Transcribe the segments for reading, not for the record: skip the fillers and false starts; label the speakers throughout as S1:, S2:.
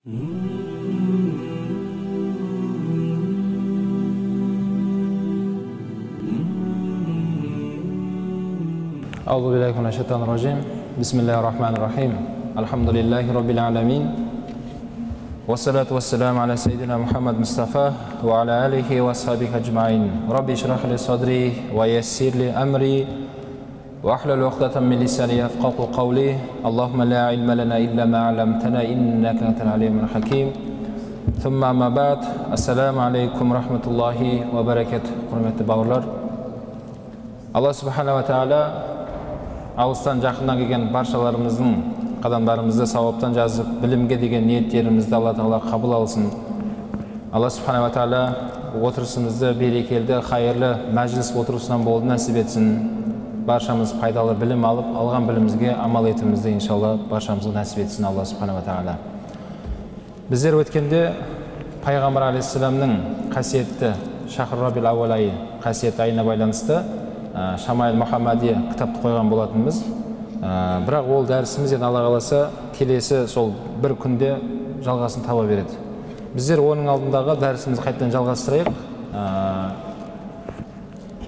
S1: أعوذ بالله من الشيطان الرجيم بسم الله الرحمن الرحيم الحمد لله رب العالمين والصلاة والسلام على سيدنا محمد مصطفى وعلى آله وأصحابه أجمعين ربي اشرح لي صدري ويسر لي أمري واحلل عقدة من لساني يفقهوا قولي اللهم لا علم لنا إلا ما علمتنا إنك أنت العليم الحكيم ثم أما بعد السلام عليكم ورحمة الله وبركاته құрметті бауырлар. Алла субхана ва тағала алыстан жақыннан келген баршаларымыздың қадамдарымызды сауаптан жазып, білімге деген ниеттерімізді Алла тағала қабыл алсын. Алла субхана ва тағала отырысымызды берекелді, қайырлы мәжіліс отырысынан болды нәсіп етсін. Баршамыз пайдалы білім алып, алған білімізге амал етімізді иншалла баршамызға нәсіп етсін Алла субхана ва тағала. Біздер өткенде Пайғамбар алейхиссаламның қасиетті Шахр Рабил Ауал айы қасиетті айына байланысты Шамаил Мұхаммадия кітапты қойған болатынбыз. Бірақ ол дәрісіміз енді Алла қаласа келесі сол бір күнде жалғасын таба береді. Біздер оның алдындағы дәрісімізді қайтадан жалғастырайық.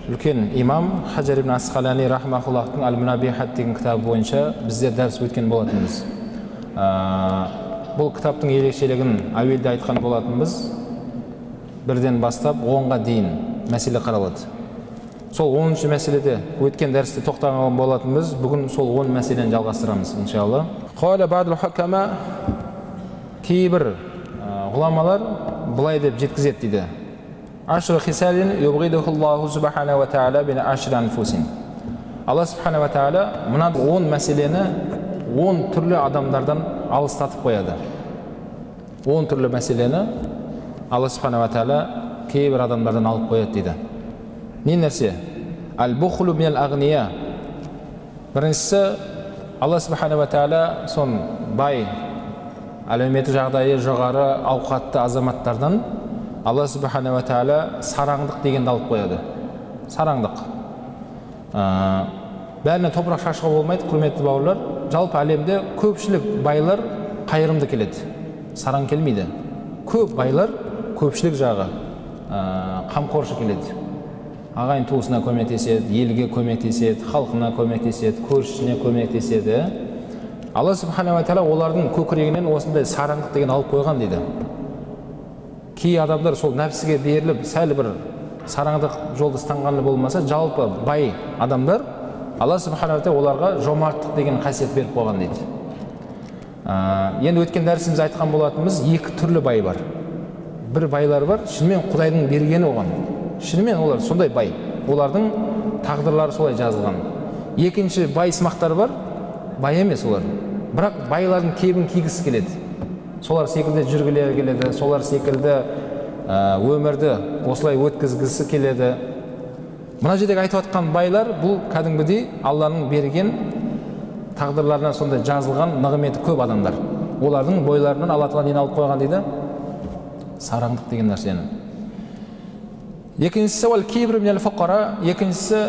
S1: Үлкен имам Хаджар ибн Асқалани рахмахуллахтың Аль-Мунаббихат деген кітабы бойынша біздер дәріс өткен болатынбыз. Бұл кітаптың ерекшелігін әуелде айтқан болатынбыз. Бірден бастап 10-ға дейін мәселе қаралады. Сол 10-шы мәселеде өткен дәрісте тоқтаған болатынбыз. Бүгін сол 10 мәселені жалғастырамыз иншалла. Қала ба'дул хукама, кейбір ғұламалар былай деп жеткізеді дейді. Ашру хисалин юбғидухуллаху субхана ва тағала бин ашри анфусин. Алла субхана ва тағала мына 10 мәселені 10 түрлі адамдардан алыстатып қояды. 10 түрлі мәселені Алла субхана ва тағала кейбір адамдардан алып қояды дейді. Не нәрсе? Ал-бухлу минал агния. Біріншісі, Алла субхана ва тағала сон бай, әлеуметтік жағдайы жоғары, ауқатты азаматтардан Алла субхана ва тағала сараңдық дегенді алып қояды. Сараңдық. Бәріне топырақ шашуға болмайды, құрметті бауырлар. Жалпы әлемде көпшілік байлар қайырымды келеді. Сараң келмейді. Көп байлар көпшілік жағы қамқоршы келеді. Ағайын туысына көмектеседі, елге көмектеседі, халқына көмектеседі, көршісіне көмектеседі. Алла субхана ва тағала олардың көкірегінен осындай сараңдық деген алып қойған дейді. Кей адамдар сол нәпсіге беріліп, сәл бір сараңдық жолды ұстанғаны болмаса, жалпы бай адамдар Алла субхана ва тағала оларға жомарттық деген қасиет беріп қойған дейді. Енді өткен дәрісіміз айтқан болатынымыз, екі түрлі бай бар. Бір байлар бар, шынымен Құдайдың бергені оған. Шынымен олар сондай бай. Олардың тағдырлары солай жазылған. Екінші бай сымақтар бар, бай емес олар. Бірақ байлардың кебін кигісі келеді. Солар секілді жүргілері келеді, солар секілді өмірді осылай өткізгісі келеді. Мына жердегі айтып атқан байлар бұл кәдімгідей Алланың берген тағдырларына сондай жазылған нығметі көп адамдар. Олардың бойларынан Алла тағала нені алып қойған дейді? Сараңдық деген нәрсені. Екіншісі ол кейбір минал фуқара, екіншісі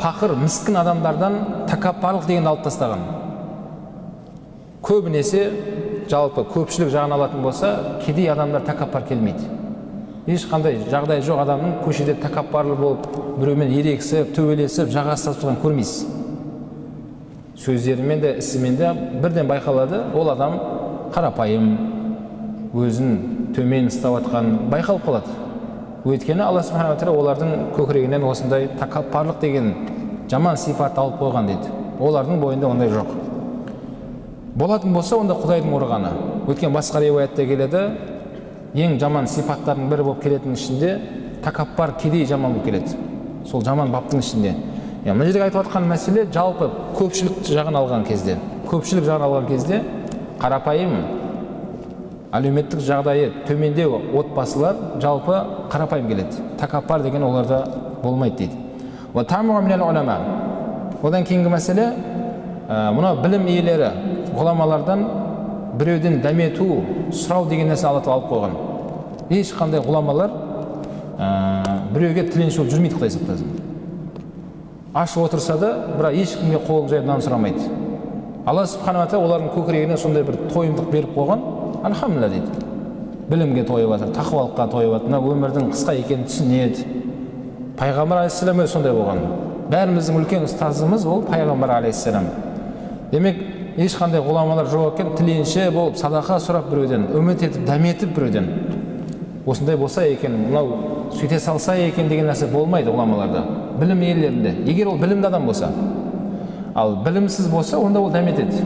S1: пақыр, міскін адамдардан тәкаппарлық деген алып тастаған. Көбінесе жалпы көпшілік жағын алатын болса, кедей адамдар тәкаппар келмейді. Ешқандай жағдай жоқ адамның көшеде тәкаппарлы болып, біреумен ерегісіп, төбелесіп, жағастасып тұрған көрмейсіз. Сөздерімен де, ісімен де бірден байқалады, ол адам қарапайым, өзін төмен ұстап атқан байқалып қалады. Өйткені Алла субхана ва тағала олардың көкірегінен осындай тәкаппарлық деген жаман сипат алып қойған дейді. Олардың бойында ондай жоқ. Болатын болса, онда Құдайдың ұрғаны. Өткен басқа риуаятта келеді, ең жаман сипаттардың бірі болып келетінің ішінде тәкаппар кедей жаман болып келеді. Сол жаман баптың ішінде. Мына жерде айтып жатқан мәселе жалпы көпшілік жағын алған кезде. Көпшілік жағын алған кезде қарапайым, әлеуметтік жағдайы төмендеу отбасылар жалпы қарапайым келеді. Тәкаппар деген оларда болмайды дейді. Одан кейінгі мәселе, мұна білім иелері, ғұламалардан біреуден дәмету, сұрау деген нәрсе Алла тағала алып қойған. Ешқандай ғұламалар біреуге тіленші болып жүрмейді Құдай сақтасын. Ашып отырса да, бірақ ешкімге қолын жайып нан сұрамайды. Алла субхана ва тағала олардың көкірегіне сондай бір тойымдық беріп қойған, Альхамдулилля дейді. Білімге тойып жатыр, тақуалыққа тойып жатыр. Мына өмірдің қысқа екенін түсінеді. Пайғамбар алейхиссалам өзі сондай болған. Бәріміздің үлкен ұстазымыз ол пайғамбар алейхиссалам. Демек, ешқандай ғұламалар жоқ екен, тіленші болып садақа сұрап біреуден, үміт етіп, дәметіп біреуден. Осындай болса екен, мынау сөйте салса екен деген нәрсе болмайды ғұламаларда, білім иелерінде. Егер ол білімді адам болса, ал білімсіз болса, онда ол дәметеді.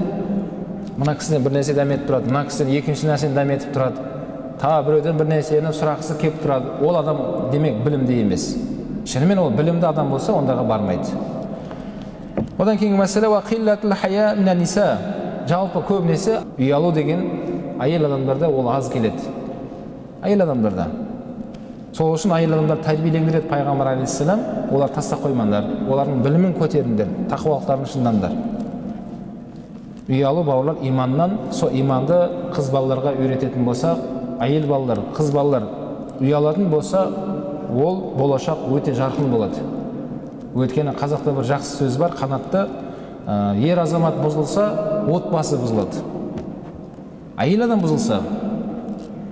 S1: Мына кісіден бір нәрсе дәметіп тұрады, мына кісіден екінші нәрсені дәметіп тұрады, та біреуден бір нәрсені сұрақсы келіп тұрады. Ол адам демек білімді емес. Шынымен ол білімді адам болса, ондағы бармайды. Одан кейінгі мәселе уақиллатул хая минан ниса. Жалпы көбінесе ұялу деген әйел адамдарда ол аз келеді. Әйел адамдарда. Сол үшін әйел адамдар тәрбиелеңдіреді пайғамбар алейхиссалам, олар тастап қоймаңдар, олардың білімін көтеріңдер, тақуалықтарын шыңдаңдар. Ұялу бауырлар иманнан, сол иманды қыз балаларға үйрететін болса, әйел балалар, қыз балалар ұялатын болса, ол болашақ өте жарқын болады. Өйткені қазақта бір жақсы сөз бар, қанатты ер азамат бұзылса, отбасы бұзылады. Әйел адам бұзылса,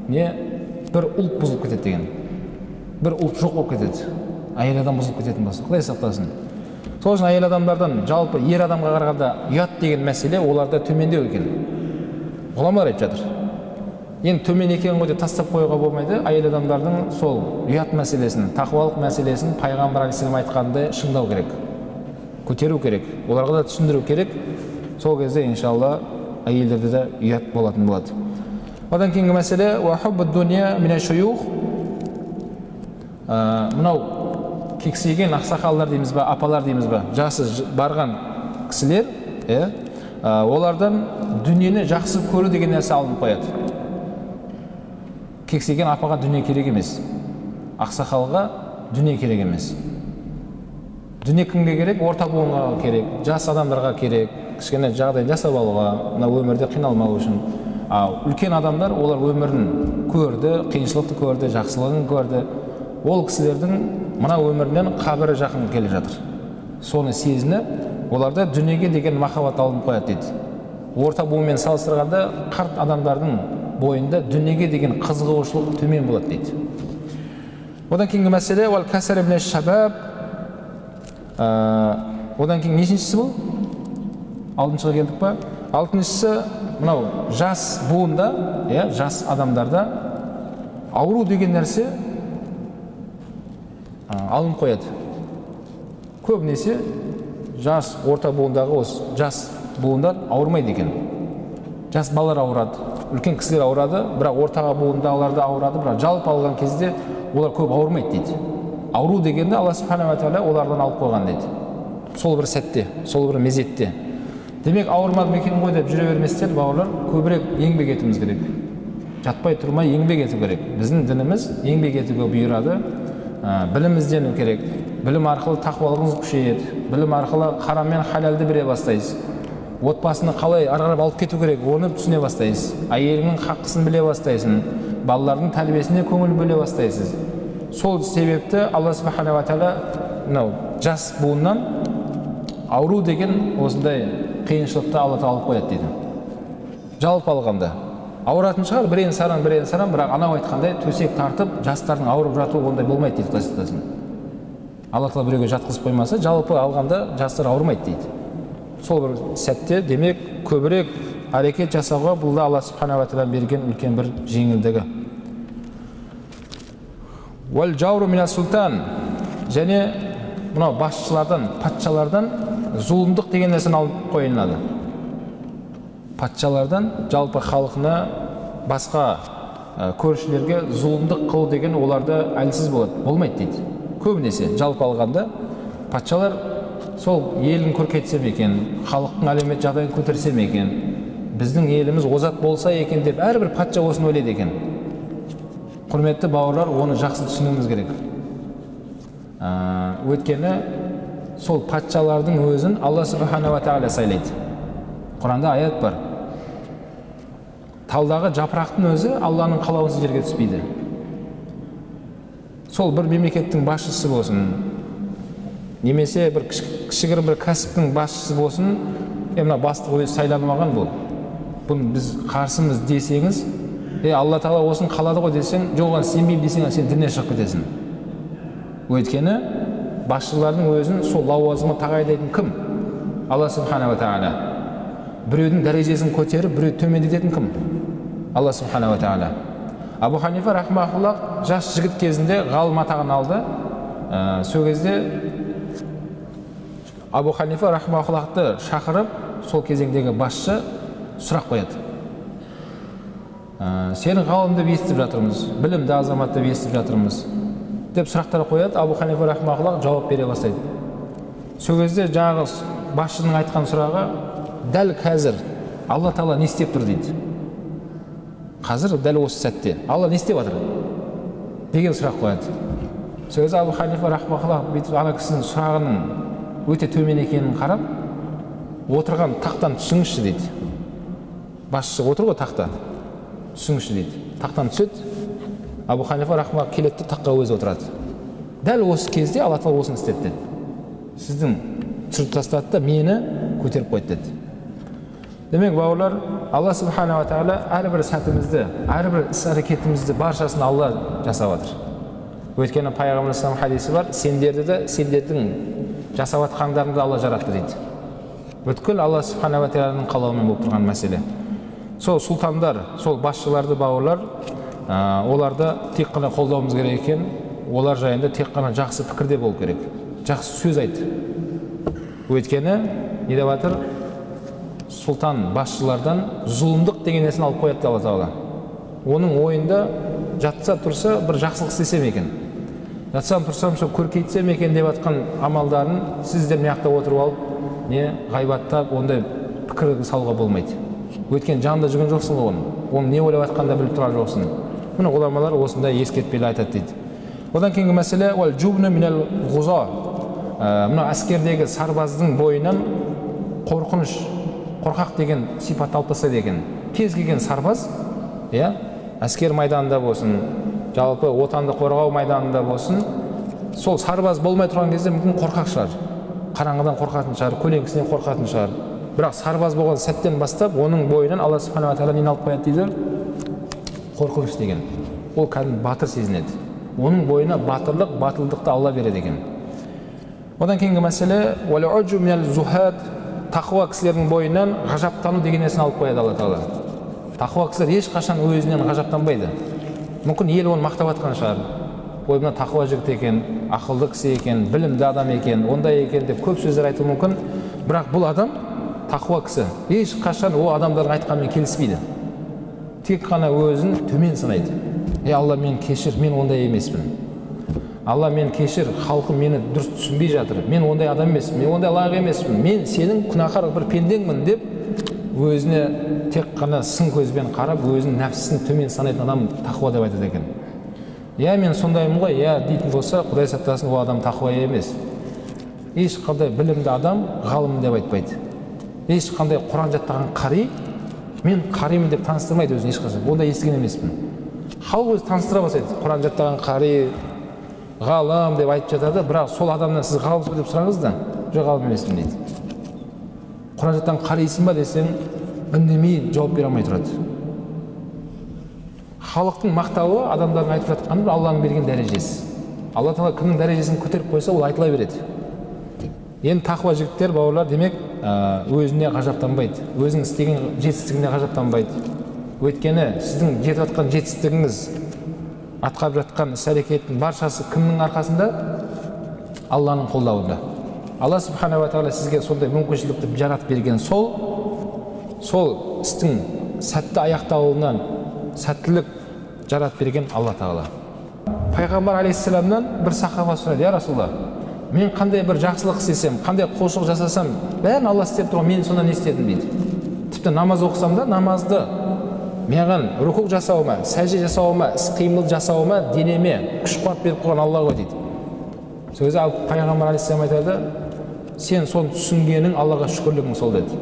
S1: бір ұлт бұзылып кетеді деген. Бір ұлт жоқ болып кетеді. Әйел адам бұзылып кететін болса, Құдай сақтасын. Сол үшін әйел адамдардан жалпы ер адамға қарағанда ұят деген мәселе оларда төмендеу екен. Ғұламалар айтып жатыр. Енді төмен екен ғой деп тастап қоюға болмайды. Әйел адамдардың сол ұят мәселесін, тақуалық мәселесін пайғамбар алейхиссалам айтқандай шыңдау керек. Көтеру керек. Оларға да түсіндіру керек. Сол кезде иншалла әйелдерде де ұят болатын болады. Одан кейінгі мәселе уахуббуд дуния минаш шуюх. Мынау кексейген ақсақалдар дейміз бе, апалар дейміз бе, жасы барған кісілер, олардан дүниені жақсы көру деген нәрсе алынып қояды. Кексейген апаға дүние керек емес. Ақсақалға дүние керек емес. Дүние кімге керек? Орта буынға керек, жас адамдарға керек, кішкене жағдай жасап алуға, мына өмірде қиналмау үшін. Үлкен адамдар олар өмірін көрді, қиыншылықты көрді, жақсылығын көрді. Ол кісілердің мына өмірінен қабірі жақын келе жатыр. Соны сезініп, оларда дүниеге деген махаббат алынып қояды дейді. Орта буынмен салыстырғанда қарт адамдардың бойында дүниеге деген қызығушылық төмен болады дейді. Одан кейінгі мәселе ол кәсәр ибн шабаб. Одан кейін нешіншісі бұл? Алтыншыға келдік па? Алтыншысы мынау жас буында, жас адамдарда ауру деген нәрсе алынып қояды. Көбінесе жас орта буындағы осы жас буындар ауырмайды екен. Жас балалар ауырады, үлкен кісілер ауырады, бірақ ортаға буындағылар да ауырады, бірақ жалпы алған кезде олар көп ауырмайды дейді. Ауру дегенде Алла субхана ва тағала олардан алып қойған дейді. Сол бір сәтте, сол бір мезетте. Демек ауырмадым екен ғой деп жүре берместен бауырлар, көбірек еңбек етуіміз керек. Жатпай тұрмай еңбек ету керек. Біздің дініміз еңбек етуге бұйырады. Білім іздену керек. Білім арқылы тақуалығыңыз күшейеді. Білім арқылы харам мен халалды біле бастайсыз. Отбасыны қалай ары қарай алып кету керек, оны түсіне бастайсыз. Әйеліңнің хаққысын біле бастайсың. Балалардың тәрбиесіне көңіл бөле бастайсыз. Сол себепті Алла субхана ва тағала жас буыннан ауру деген осындай қиыншылықты Алла тағала алып қояды дейді. Жалпы алғанда ауыратын шығар, бірен саран, бірақ анау айтқандай төсек тартып, жастардың ауырып жатуы ондай болмайды дейді Құдай. Алла тағала біреуге жатқызып қоймаса, жалпы алғанда жастар ауырмайды дейді. Сол бір сәтте демек көбірек әрекет жасауға бұл да Алла субхана ва тағала берген үлкен бір жеңілдігі. Уәл жауру мина султан, және мынау басшылардан, патшалардан зұлымдық деген нәрсені алып қойылады. Патшалардан жалпы халқына, басқа көршілерге зұлымдық қылу деген оларда әлсіз болады, болмайды дейді. Көбінесе жалпы алғанда патшалар сол елін көркейтсе екен, халықтың әлеумет жағдайын көтерсе екен, біздің еліміз озат болса екен деп әрбір патша осыны ойлайды екен. Құрметті бауырлар, оны жақсы түсінуіміз керек. Өйткені сол патшалардың өзін Алла субхана ва тағала сайлайды. Құранда аят бар. Талдағы жапырақтың өзі Алланың қалауынсыз жерге түспейді. Сол бір мемлекеттің басшысы болсын, немесе бір кішігірім бір кәсіптің басшысы болсын, мына бастық өзі сайланбаған бұл. Бұны біз қарсымыз десеңіз, Алла Тағала осын қалады ғой десең, жоқ оған сенбеймін десең, сен діннен шығып кетесің. Өйткені басшылардың өзін сол лауазымға тағайындайтын кім? Алла Субхана ва Тағала. Біреудің дәрежесін көтеріп, біреуді төмендететін кім? Алла Субхана ва Тағала. Абу Ханифа рахмахуллах жас жігіт кезінде ғалым атағын алды. Сол кезде Абу Ханифа рахмахуллахты шақырып, сол кезеңдегі басшы сұрақ қояды. Сені ғалым деп естіп жатырмыз, білімді азамат деп естіп жатырмыз деп сұрақтар қояды. Абу Ханифа рахмахуллах жауап бере бастайды. Сол кезде жаңағы басшының айтқан сұрағы, дәл қазір Алла Тағала не істеп тұр дейді. Қазір дәл осы сәтте Алла не істеп жатыр деген сұрақ қояды. Сол кезде Абу Ханифа рахмахуллах бүйтіп ана кісінің сұрағының өте төмен екенін қарап, отырған тақтан түсіңізші дейді. Басшы отыр ғой тақта, түсіңізші дейді. Тақтан түседі. Абу Ханифа рахмахуллах келеді, таққа өзі отырады. Дәл осы кезде Алла Тағала осыны істеді деді. Сіздің түсіріп тастады да мені көтеріп қойды деді. Демек, бауырлар, Алла Субхана ва Тағала әрбір сәтімізді, әрбір іс-әрекетімізді баршасын Алла жасап жатыр. Өйткені пайғамбарымыздың хадисі бар, сендерді де, сендердің жасап жатқандарыңды Алла жаратты дейді. Бүткіл Алла Субхана ва Тағаланың қалауымен болып тұрған мәселе. Сол сұлтандар, сол басшыларды, бауырлар, оларды тек қана қолдауымыз керек екен, олар жайында тек қана жақсы пікірде болу керек, жақсы сөз айты. Өйткені не деп жатыр? Сұлтан басшылардан зұлымдық деген нәрсені алып қояды Алла Тағала. Оның ойында жатса тұрса бір жақсылық істесем екен, жатсам тұрсам сол көркейтсем екен деп жатқан амалдарын сіздер мияқта отырып алып, не ғайбаттап, ондай пікір салуға болмайды. Өйткені жанында жүрген жоқсың ғой оны не ойлап жатқанда біліп тұрған жоқсың. Міне ғұламалар осындай ескертпелі айтады дейді. Одан кейінгі мәселе ол жубну минал ғуза. Мына әскердегі сарбаздың бойынан қорқыныш, қорқақ деген сипат алып тастайды екен. Кез келген сарбаз, әскер майданында болсын, жалпы отанды қорғау майданында болсын, сол сарбаз болмай тұрған кезде мүмкін қорқақ шығар. Қараңғыдан қорқатын шығар, көлеңкесінен қорқатын шығар. Бірақ сарбаз болған сәттен бастап, оның бойынан Алла Субхана ва Тағала нені алып қояды дейді? Қорқыныш деген. Ол кәдімгі батыр сезінеді. Оның бойына батырлық, батылдықты Алла береді екен. Одан кейінгі мәселе, уәл-уджу минал зухад, тақуа кісілердің бойынан ғажаптану деген нәрсені алып қояды Алла Тағала. Тақуа кісілер ешқашан өзінен ғажаптанбайды. Мүмкін ел оны мақтап жатқан шығар. Ой, мына тақуа жігіт екен, ақылды кісі екен, білімді адам екен, ондай екен деп көп сөздер айтуы мүмкін. Бірақ бұл адам тақуа кісі ешқашан ол адамдардың айтқанымен келіспейді. Тек қана өзін төмен санайды. Алла, мен кешір, мен ондай емеспін. Алла, мен кешір, халқым мені дұрыс түсінбей жатыр. Мен ондай адам емеспін, мен ондай лайық емеспін. Мен сенің күнәһар бір пендеңмін деп өзіне тек қана сын көзбен қарап, өзінің нәпсісін төмен санайтын адам тақуа деп айтады екен. Мен сондаймын ғой, дейтін болса, Құдай сақтасын, ол адам тақуа емес. Ешқандай білімді адам ғалым деп айтпайды. Ешқандай Құран жаттаған қари, мен қаримын деп таныстырмайды өзін ешқашан. Онда естіген емеспін. Халық өзі таныстыра бастайды. Құран жаттаған қари, ғалым деп айтып жатады, бірақ сол адамнан сіз ғалымсыз деп сұраңыз да, жоқ, ғалым емеспін дейді. Құран жаттаған қарисың ба десең, үндемей жауап бере алмай тұрады. Халықтың мақтауы адамдардың айтып жатқаны Алланың берген дәрежесі. Алла Тағала кімнің дәрежесін көтеріп қойса, ол айтыла береді. Енді тақуа жігіттер, бауырлар, демек өзіне ғажаптанбайды, өзінің істеген жетістігіне ғажаптанбайды. Өйткені сіздің жетіп жатқан жетістігіңіз, атқарып жатқан іс-әрекеттің баршасы кімнің арқасында? Алланың қолдауында. Алла Субхана ва Тағала сізге сондай мүмкіншілікті жаратып берген сол істің сәтті аяқталуынан сәттілік жаратып берген Алла Тағала. Пайғамбар алейхиссаламнан бір сахаба сұрайды: "Я Расулалла, мен қандай бір жақсылық істесем, қандай құлшылық жасасам, бәрін Алла істеп тұр, мен сонда не істедім?" дейді. Тіпті намаз оқысам да, намазды маған рукук жасауыма, сәжде жасауыма, іс-қимыл жасауыма, денеме күш қуат беріп қойған Алла ғой дейді. Сол кезде пайғамбар алейхиссалам айтады: "Сен соны түсінгенің Аллаға шүкірлігің сол" деді.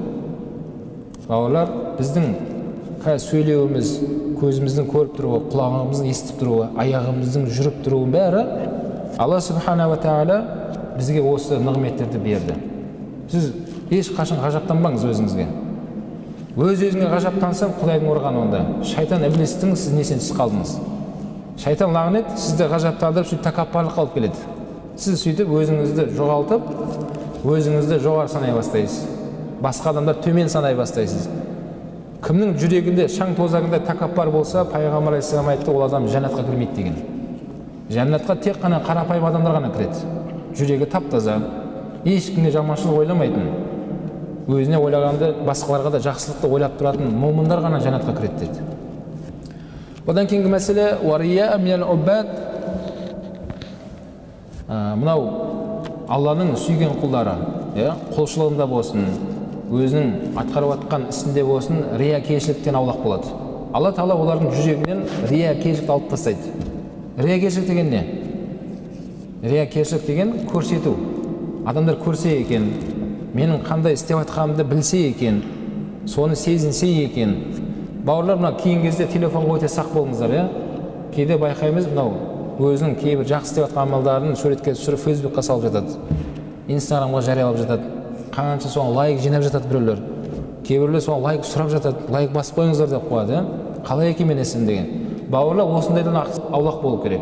S1: Бауырлар, біздің сөйлеуіміз, көзіміздің көріп тұруы, құлағымыздың естіп тұруы, аяғымыздың жүріп тұруы бәрі Алла Субхана ва Тағала бізге осы нығметтерді берді. Сіз ешқашан ғажаптанбаңыз өзіңізге. Өз-өзіңе ғажаптансаң, Құдайдың ұрғаны онда. Шайтан іблистің сіз несен түсіп қалдыңыз. Шайтан лағнет сізді ғажаптандырып, сөйтіп тәкаппарлыққа алып келеді. Сіз сөйтіп өзіңізді жоғалтып, өзіңізді жоғары санай бастайсыз. Басқа адамдар төмен санай бастайсыз. Кімнің жүрегінде шаң тозағында тәкаппар болса, Пайғамбар алейхиссалам айтты, ол адам жәннатқа кірмейді деген. Жәннатқа тек қана қарапайым адамдар ғана кіреді. Жүрегі тап-таза, ешкімге жаманшылық ойламайтын, өзіне ойлағанды басқаларға да жақсылықты ойлап тұратын момындар ғана жәннатқа кіреді деді. Одан кейінгі мәселе уария минал уббад. Мынау Алланың сүйген құлдары, құлшылығында болсын, өзінің атқарып жатқан ісінде болсын, риякешіліктен аулақ болады. Алла Тағала олардың жүрегінен риякешілікті алып тастайды. Риякешілік деген не? Риякешілік деген көрсету. Адамдар көрсе екен, менің қандай істеп жатқанымды білсе екен, соны сезінсе екен. Бауырлар, мына кейінгі кезде телефонға өте сақ болыңыздар, Кейде байқаймыз, мынау өзінің кейбір жақсы істеп жатқан амалдарын суретке түсіріп Фейсбукқа салып жатады, Инстаграмға жариялап жатады. Қанша соған лайк жинап жатады біреулер. Кейбіреулер соған лайк сұрап жатады, лайк басып қойыңыздар деп қояды, Қалай екен менесін деген. Бауырлар, осындайдан аулақ болу керек.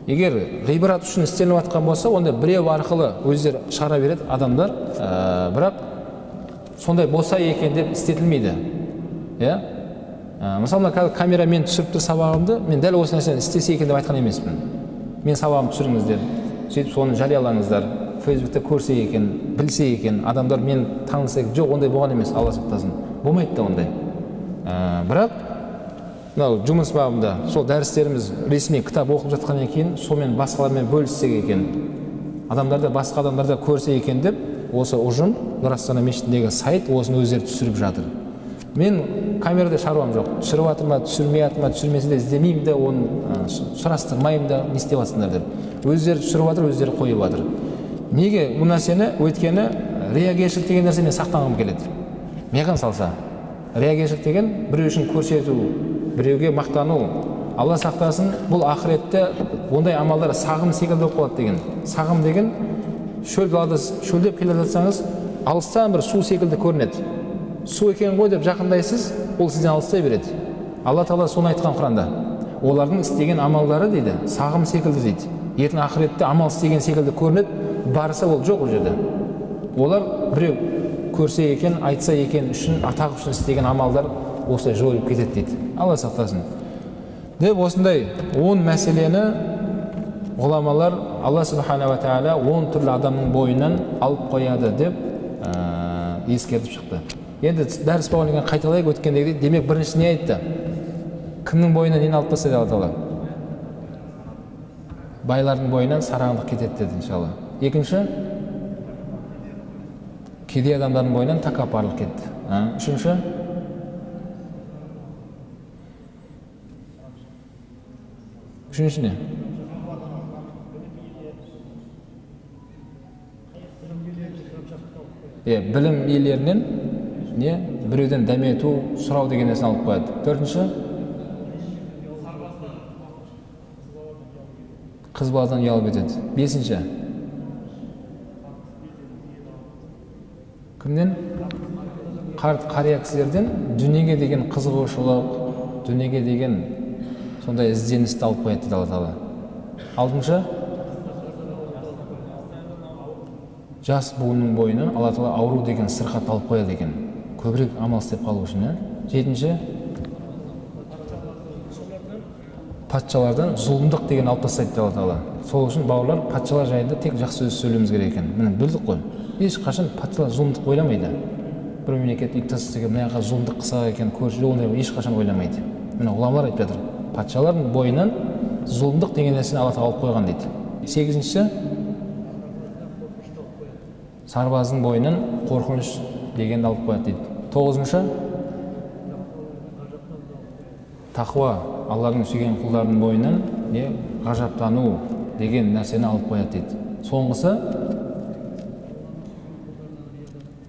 S1: Егер ғибрат үшін істеліп жатқан болса, онда біреу арқылы өздері шығара береді адамдар, бірақ сондай болса екен деп істетілмейді. Мысалы, камера мен түсіріп тұр сабағымды, мен дәл осы нәрсені істесе екен деп айтқан емеспін. Мен сабағымды түсіріңіздер, сөйтіп соны жариялаңыздар, Фейсбукта көрсе екен, білсе екен, адамдар мен таныса екен. Жоқ, ондай болған емес, Алла сақтасын. Болмайды да ондай. Бірақ мынау жұмыс бабында сол дәрістеріміз ресми кітап оқып жатқаннан кейін, сомен басқалармен бөліссек екен, адамдарды басқа адамдарда көрсе екен деп, осы ұжым Нұр Астана мешітіндегі сайт осыны өздері түсіріп жатыр. Мен камерада шаруам жоқ. Түсіріп жатыр ма, түсірмей жатыр ма, түсірмесе де іздемеймін де, оны сұрастырмаймын да, не істеп жатсыңдар деп. Өздері түсіріп жатыр, өздері қойып жатыр. Неге бұл нәрсені? Өйткені риягершілік деген нәрсені сақтанғым келеді. Меған салса, риягершілік деген біреу үшін көрсету, біреуге мақтану. Алла сақтасын, бұл ақыретте ондай амалдар сағым секілді болып қалады деген. Сағым деген шөлдеп келе жатсаңыз, алыстан бір су секілді көрінеді. Су екен ғой деп жақындайсыз, ол сізден алыстай береді. Алла Тағала соны айтқан Құранда. Олардың істеген амалдары дейді, сағым секілді дейді. Ертең ақыретте амал істеген секілді көрінеді, барса ол жоқ ол жерде. Олар біреу көрсе екен, айтса екен үшін, атақ үшін істеген амалдар осылай жойылып кетеді дейді. Алла сақтасын. Деп осындай 10 мәселені ғұламалар Алла Субхана ва Тағала 10 түрлі адамның бойынан алып қояды деп ескертіп шықты. Енді дәріс болғаннан кейін қайталайық өткендегі. Демек бірінші не айтты? Кімнің бойынан нені алып тастайды Алла Тағала? Байлардың бойынан сараңдық кетеді деді иншалла. Екінші, кедей адамдардың бойынан тәкаппарлық кетті. Үшінші, не? Білім иелерінен біреуден дәмету, сұрау деген нәрсені алып қояды. Төртінші, қыз баладан ұялып етеді. Бесінші, кімнен? Қария кісілерден дүниеге деген қызығушылық, дүниеге деген сондай ізденісті алып қояды дейді Алла Тағала. Алтыншы, жас буынның бойынан Алла Тағала ауру деген сырқат алып қояды екен. Көбірек амал істеп қалу үшін. Жетінші, патшалардан зұлымдық деген алып тастайды Алла Тағала. Сол үшін бауырлар, патшалар жайында тек жақсы сөз сөйлеуіміз керек екен. Міне білдік қой. Ешқашан патшалар зұлымдық ойламайды. Бір мемлекет иктасыз мына жаққа зұлымдық қылса екен, көрші ондай ешқашан ойламайды. Міне ғұламалар айтып жатыр. Патшалардың бойынан зұлымдық деген нәрсені Алла Тағала алып қойған дейді. Сегізінші, сарбаздың бойынан қорқыныш дегенді алып қояды дейді. Тоғызыншы, тақуа, Алланың сүйген құлдарының бойынан ғажаптану деген нәрсені алып қояды дейді. Соңғысы,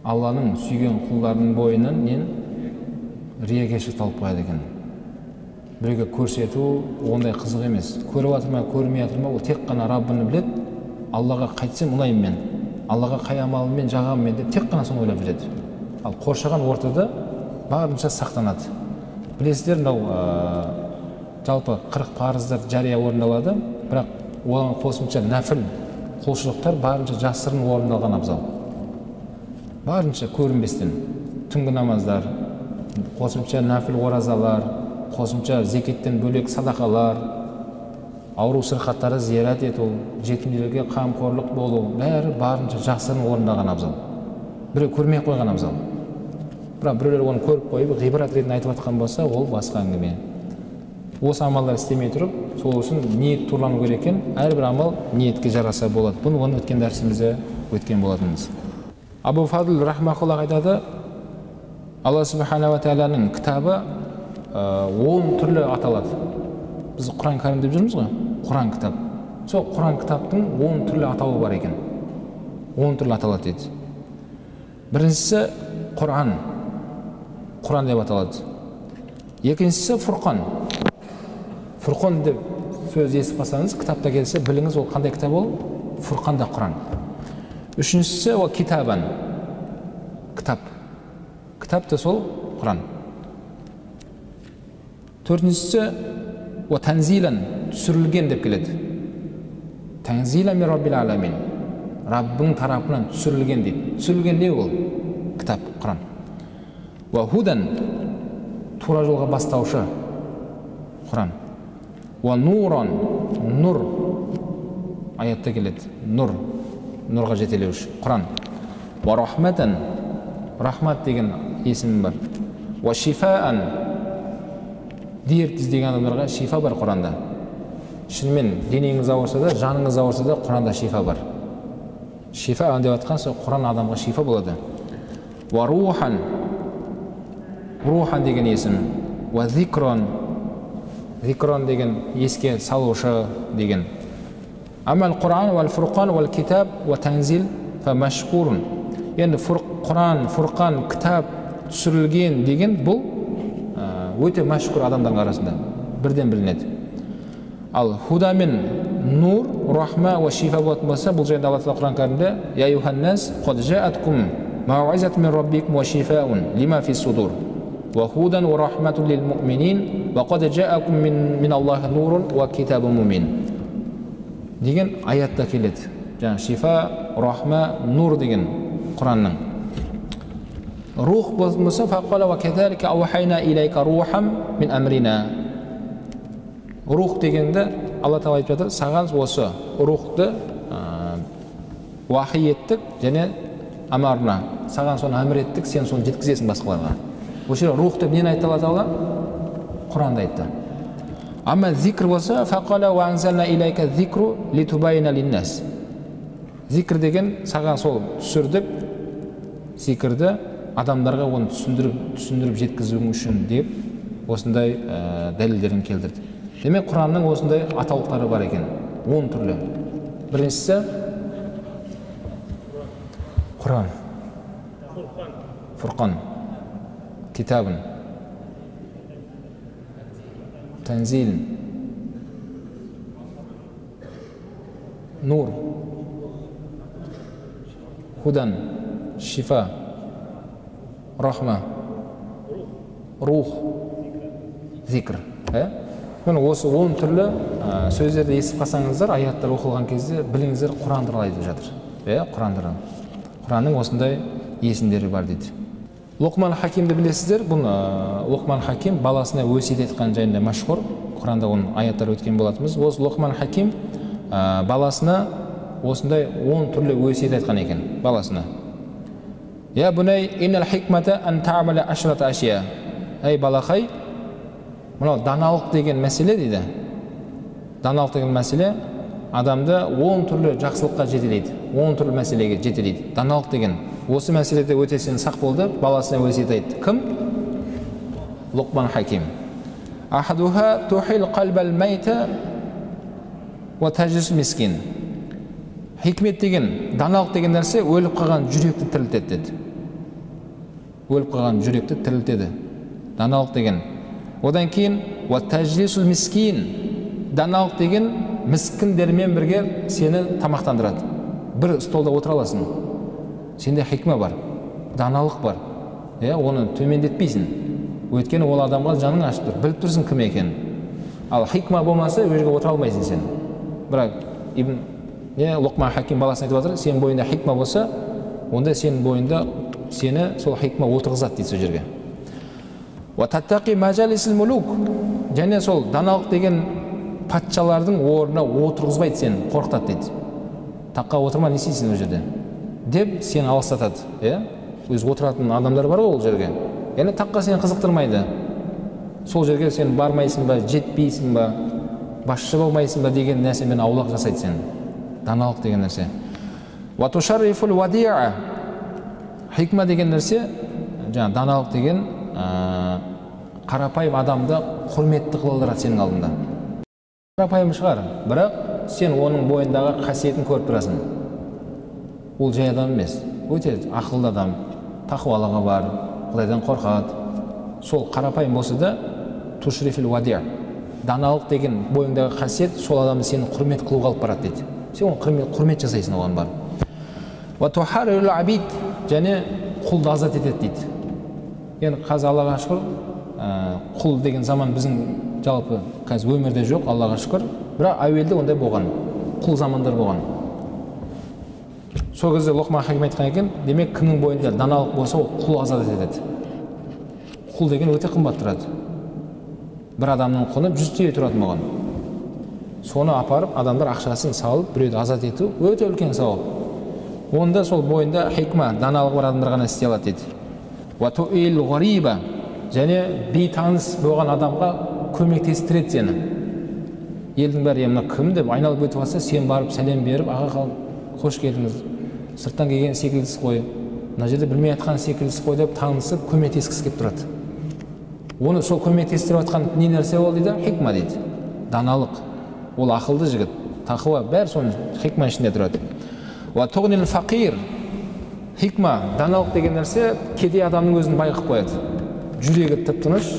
S1: Алланың сүйген құлдарының бойынан риягершілікті алып қояды екен. Біреуге көрсету ондай қызық емес. Көріп жатыр ма, көрмей жатыр ма, ол тек қана Раббыны біледі. Аллаға қайтсам ұнаймын мен, Аллаға қай амалыммен жағамын мен деп тек қана соны ойлап жүреді. Ал қоршаған ортада барынша сақтанады. Білесіздер, мынау жалпы 40 парыздар жария орындалады, бірақ оған қосымша нәпіл құлшылықтар барынша жасырын орындалған абзал. Барынша көрінбестен түнгі намаздар, қосымша нәпіл оразалар, қосымша зекеттен бөлек садақалар, ауру сырқаттарды зиярат ету, жетімдерге қамқорлық болу, бәрі барынша жасырын орындалған абзал. Біреу көрмей қойған абзал. Бірақ біреулер оны көріп қойып, ғибрат ретінде айтып жатқан болса, ол басқа әңгіме. Осы амалдар істемей тұрып, сол үшін ниет турлану керек екен. Әрбір амал ниетке жараса болады. Бұны өткен дәрісімізде өткен болатынбыз. Абу Фадл рахмахуллах айтады, Алла субханала тағаланың кітабы 10 түрлі аталады. Біз Құран кәрім деп жүрміз ғой, Құран кітап. Сол Құран кітаптың 10 түрлі атауы бар екен. 10 түрлі аталады дейді. Біріншісі Құран. Құран деп аталады. Екіншісі Фурқан. Фурқан деп сөз естіп қалсаңыз, кітапта келсе, біліңіз ол қандай кітап ол? Фурқан да Құран. Үшіншісі ол китабан. Кітап. Кітап та сол Құран. Төртіншісі о танзилан, түсірілген деп келеді. Танзилан мен Раббил аламин. Раббың тарапынан түсірілген дейді. Түсірілген не ол? Кітап, Құран. О худан, тура жолға бастаушы. Құран. О нуран, нұр. Аятта келеді. Нұр. Нұрға жетелеуші. Құран. О рахматан, рахмат деген есім бар. О шифаан, дерт іздеген адамдарға шифа бар Құранда. Шынымен денеңіз ауырса да, жаныңыз ауырса да Құранда шифа бар. Шифа деп жатқан сол Құран адамға шифа болады. Ва рухан, рухан деген есім. Ва зикрон, зикрон деген еске салушы деген. Амал Құран вал фурқан вал китаб ва танзил фа машкурун. Енді Құран, фурқан, кітап түсірілген деген бұл өте мәшһүр адамдардың арасында бірден білінеді. Ал худа мен нур, рахма ва шифа болатын болса, бұл жайында Алла Тағала Құран кәрімде: "Я юханнас, қад жааткум мауизатун мин раббикум ва шифаун лима фис судур ва худан ва рахматун лил муъминин ва қад жаакум мин Аллахи нурун ва китабун мубин." деген аятта келеді. Жаңа шифа, рахма, нур деген Құранның. Рух болса, фақала ва кадалика аухайна илайка рухам мин амрина. Рух дегенде Алла Тағала айтып жатыр, саған осы рухты уахи еттік және амарна. Саған соны әмір еттік, сен соны жеткізесің басқаларға. Осы рух деп нені айтты Алла Тағала? Құранды айтты. Ама зикр болса, фақала ва анзална илайка зикру литубайна линнас. Зикр деген саған сол түсірдік, зикрді адамдарға оны түсіндіріп жеткізуің үшін деп осындай дәлелдерін келдірді. Демек Құранның осындай атаулықтары бар екен, 10 түрлі. Біріншісі Құран, Фурқан, китабын, танзил, нур, худан, шифа, рахма, рух, зикр. Міне осы 10 түрлі сөздерді естіп қалсаңыздар, аяттар оқылған кезде біліңіздер, Құран туралы айтып жатыр. Құран туралы. Құранның осындай есімдері бар дейді. Лұқман Хакимді білесіздер. Бұл Лұқман Хаким баласына өсиет еткен жайында мәшһүр. Құранда оның аяттары өткен болатынбыз. Осы Лұқман Хаким баласына осындай 10 түрлі өсиет айтқан екен баласына. Я bunay innal hikmata an ta'mala ashrata ashya. Ей балақай, мынау даналық деген мәселе дейді. Даналық деген мәселе адамды 10 түрлі жақсылыққа жетелейді. 10 түрлі мәселеге жетелейді. Даналық деген осы мәселеде өте сен сақ болды, баласына өсиет айтты. Кім? Лұқман Хаким. Ахадуха тухил қалбал майта ва тажис мискин. Хикмет деген, даналық деген нәрсе өліп қалған жүректі тірілтеді деді. Өліп қалған жүректі тірілтеді. Даналық деген. Одан кейін ва тажлисул мискин. Даналық деген міскіндермен бірге сені тамақтандырады. Бір столда отыра аласың. Сенде хикма бар, даналық бар. Оны төмендетпейсің. Өйткені ол адамға жаның ашып тұр, біліп тұрсың кім екенін. Ал хикма болмаса, ол жерге отыра алмайсың сен. Бірақ Лұқман Хаким баласына айтып жатыр, сен бойында хикма болса, онда сенің бойында сені сол хикма отырғызады дейді сол жерге. Ва таттақи мажалисил мулук. Және сол даналық деген патшалардың орнына отырғызбайды сен, қорқытады дейді. Таққа отырма, не істейсің ол жерде? Деп сені алыстатады, Өз отыратын адамдар бар ол жерге. Яғни таққа сені қызықтырмайды. Сол жерге сен бармайсың ба, жетпейсің ба, басшы болмайсың ба деген нәрсемен аулақ жасайды сені. Даналық деген нәрсе. Ва тушаррифул вадиа. Хикма деген нәрсе, жаңа даналық деген қарапайым адамды құрметті қылдырады сенің алдында. Қарапайым шығар, бірақ сен оның бойындағы қасиетін көріп тұрасың. Ол жай адам емес, өте ақылды адам, тақуалығы бар, Құдайдан қорқады. Сол қарапайым болса да тушрифил вадиа. Даналық деген бойыңдағы қасиет сол адамды сені құрмет қылуға алып барады дейді. Сен оны құрмет жасайсың оған бар. Ва тухаррирул абид, және құлды азат етеді дейді. Енді қазір Аллаға шүкір, құл деген заман біздің жалпы қазір өмірде жоқ, Аллаға шүкір. Бірақ әуелде ондай болған, құл замандар болған. Сол кезде Лұқман Хаким айтқан екен, демек кімнің бойында даналық болса, ол құл азат етеді. Құл деген өте қымбат тұрады. Бір адамның құны 100 теңге тұрады маған. Соны апарып, адамдар ақшасын салып, біреуді азат ету өте үлкен сауап. Онда сол бойында хикма, даналық бар адамдар ғана істей алады дейді. Ва туил ғариба, және бейтаныс болған адамға көмектестіреді сені. Елдің бәрі мына кім деп айналып өтіп жатса, сен барып сәлем беріп, аға қош келдіңіз, сырттан келген секілдісіз қой, мына жерде білмей жатқан секілдісіз қой деп танысып көмектескісі келіп тұрады. Оны сол көмектестіріп жатқан не нәрсе ол дейді? Хикма дейді. Даналық. Ол ақылды жігіт, тақуа, бәрі соның хикма ішінде тұрады. Ва туғнил фақир. Хикма, даналық деген нәрсе кедей адамның өзін бай қылып қояды. Жүрегі тып-тыныш,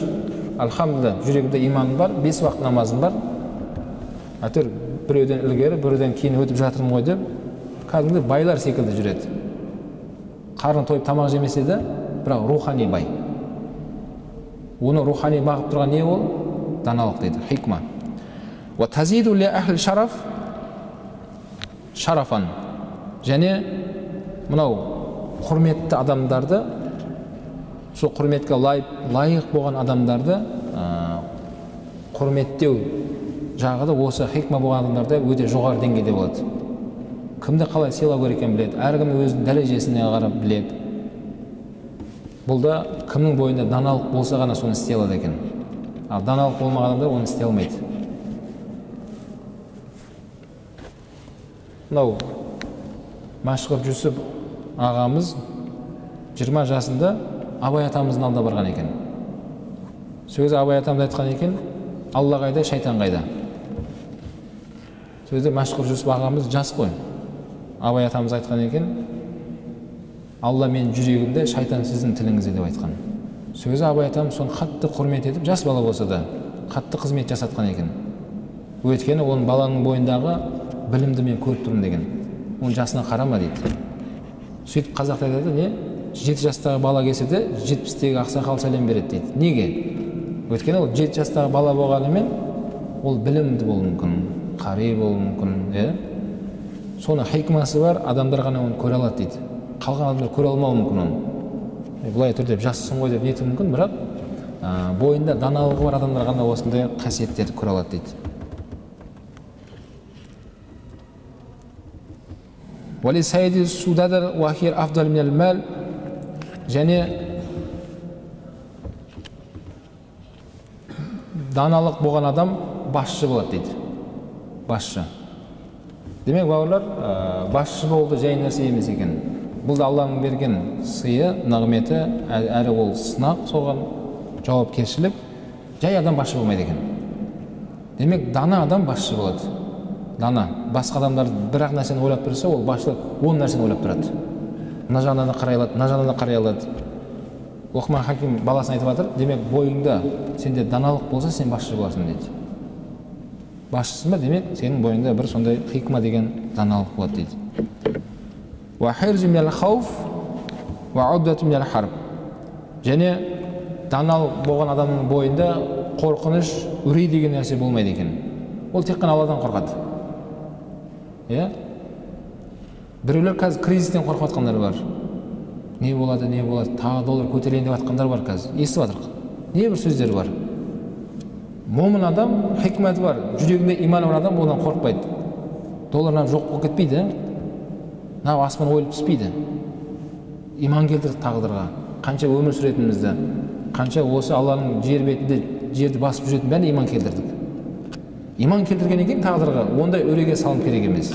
S1: альхамдулилlah, жүрегімде иманым бар, 5 уақыт намазым бар. Әйтеуір біреуден ілгері, біреуден кейін өтіп жатырмын ғой деп, кәдімгі байлар секілді жүреді. Қарны тойып тамақ жемесе де, бірақ рухани бай. Оны рухани бағып тұрған не ол? Даналық дейді, хикма. Ва тазиду ли ахл шараф шарафан. Және мынау құрметті адамдарды, сол құрметке лайық болған адамдарды құрметтеу жағы да осы хикма болған адамдарда өте жоғары деңгейде болады. Кімді қалай сыйлау керек екенін біледі, әркім өзінің дәрежесіне қарап біледі. Бұл да кімнің бойында даналық болса ғана соны істей алады екен. Ал даналық болмаған адамдар оны істей алмайды. Мынау Машғұр Жүсіп ағамыз 20 жасында Абай атамыздың алдына барған екен. Сөзі Абай атамыз айтқан екен, Алла қайда, шайтан қайда. Сөзді Машғұр Жүсіп ағамыз жас қой. Абай атамыз айтқан екен, Алла мен жүрегімде, шайтан сіздің тіліңізде деп айтқан. Сөзі Абай атамыз соны қатты құрмет етіп, жас бала болса да қатты қызмет жасатқан екен. Өйткені оның баланың бойындағы білімді мен көріп тұрмын деген. Оның жасына қарама дейді. Сөйтіп қазақта айтады, не? 7 жастағы бала келсе де 70-тегі ақсақал сәлем береді дейді. Неге? Өйткені ол 7 жастағы бала болғанымен ол білімді болуы мүмкін, қари болуы мүмкін, Соны хикмасы бар адамдар ғана оны көре алады дейді. Қалған адамдар көре алмауы мүмкін оны. Бұлай түрде жассың ғой деп нетуі мүмкін, бірақ бойында даналығы бар адамдар ғана осындай қасиеттерді көре алады дейді. Вали сайди судадар вахир афдал минал мал. Және даналық болған адам басшы болады дейді. Басшы. Демек, бауырлар, басшы болды жай нәрсе емес екен. Бұл да Алланың берген сыйы, нығметі, әрі ол сынақ, соған жауапкершілік. Жай адам басшы болмайды екен. Демек, дана адам басшы болады. Дана. Басқа адамдар бір-ақ нәрсені ойлап тұрса, ол басшылық 10 нәрсені ойлап тұрады. Мына жағынан да қарай алады, мына жағынан да қарай алады. Лұқман Хаким баласына айтып жатыр, демек, бойыңда сенде даналық болса, сен басшы боласың дейді. Басшысың ба, демек, сенің бойыңда бір сондай хикма деген даналық болады дейді. Ва хирзу минал хауф ва уддату минал харб. Және даналық болған адамның бойында қорқыныш, үрей деген нәрсе болмайды екен. Ол тек қана Алладан қорқады. Иә? Біреулер қазір кризистен қорқып жатқандар бар. Не болады, тағы доллар көтерейін деп жатқандар бар қазір. Естіп жатырық. Не бір сөздер бар. Момын адам, хикматы бар, жүрегінде иманы бар адам одан қорқпайды. Доллардан жоқ болып кетпейді. Аспан ойылып түспейді. Иман келтірдік тағдырға. Қанша өмір сүретінімізді, қанша осы Алланың жер бетінде жерді басып жүретін бәріне иман келтірдік. Иман келтіргеннен кейін тағдырға ондай үрейге салынып керек емес.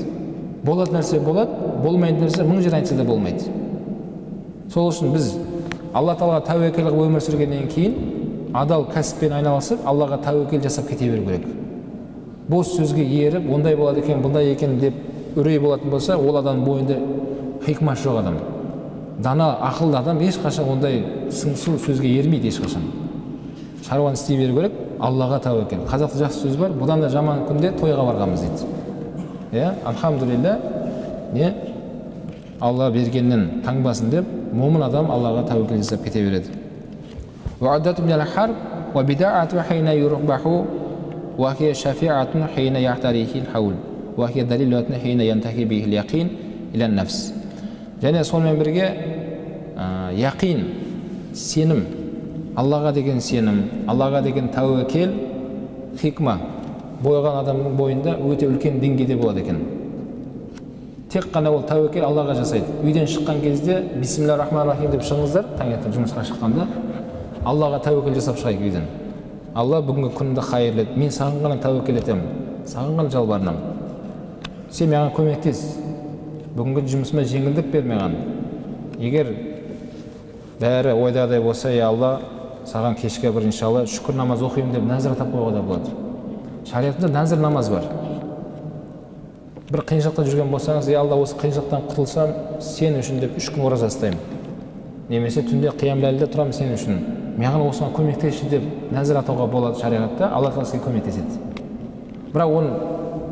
S1: Болады нәрсе болады, болмайтын нәрсе мың жер айтса да болмайды. Сол үшін біз Алла Тағалаға тәуекел қылып өмір сүргеннен кейін адал кәсіппен айналысып, Аллаға тәуекел жасап кете беру керек. Бос сөзге еріп, ондай болады екен, бұндай екен деп үрей болатын болса, ол адамның бойында хикмат жоқ адам. Дана, ақылды адам ешқашан ондай сыңсу сөзге ермейді ешқашан. Шаруаны істей беру керек, Аллаға тәуекел. Қазақта жақсы сөз бар, бұдан да жаман күнде тойға барғанбыз дейді. Иә, алхамдулилля, не? Алла бергеннен таңбасын деп, момын адам Аллаға тәуекел жасап кете береді. وعدة من الحرب وبداعة حين يربح وهي شفيعة حين يعتريه الحول وهي دليل حين ينتهي به اليقين إلى النفس. Және сонымен бірге яқин, сенім, Аллаға деген сенім, Аллаға деген тәуекел, хикма бойған адамның бойында өте үлкен деңгейде болады екен. Тек қана ол тәуекел Аллаға жасайды. Үйден шыққан кезде бисмиллахир-рахманир-рахим деп шығыңыздар, таңертең жұмысқа шыққанда Аллаға тәуекел жасап шығайық үйден. Алла бүгінгі күнді қайырлы ет. Мен саған ғана тәуекел етемін, саған ғана жалбарынам. Сен маған көмектес. Бүгінгі жұмысыма жеңілдік бер маған. Егер бәрі ойдадай болса, я Алла, саған кешке бір иншалла шүкір намаз оқимын деп нәзір атап қоюға да болады. Шариғатта нәзір намаз бар. Бір қиыншылықта жүрген болсаңыз, я Алла, осы қиыншылықтан құтылсам, сен үшін деп 3 күн ораза ұстаймын. Немесе түнде қиям ләйлде тұрамын сен үшін. Маған осыған көмектесші деп нәзір атауға болады шариғатта, Алла Тағала сізге көмектеседі. Бірақ оны